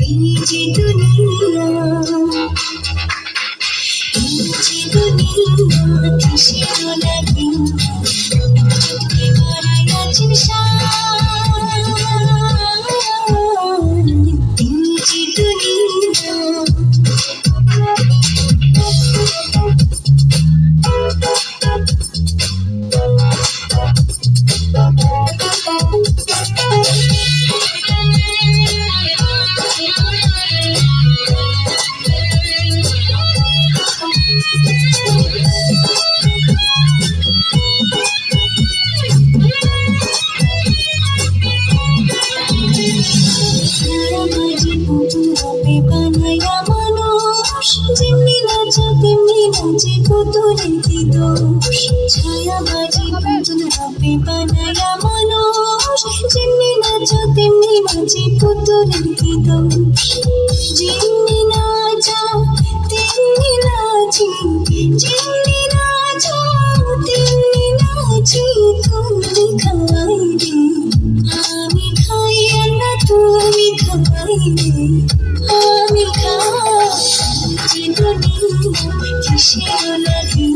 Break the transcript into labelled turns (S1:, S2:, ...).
S1: এই যে দুনিয়া, এই যে দুনিয়া কিসের লাগে চোখে ভরাই আছেন শান। এই যে দুনিয়া, বানায়া মানুষ যেমনি নাচো তেমনি নাচে পুতুলের কি দোষ। ছায়াবাজি পুতুল রূপে বানায়া মানুষ যেমনি নাচো তেমনি নাচে পুতুলের কি দোষ। যেমনি নাচো তেমনি নাচি, যেমনি নাচো তেমনি নাচি, তুমি খাই রে আমি খাই না তুমি খাই রে আমি খাই। যে দুনিয়া কিসের লাগে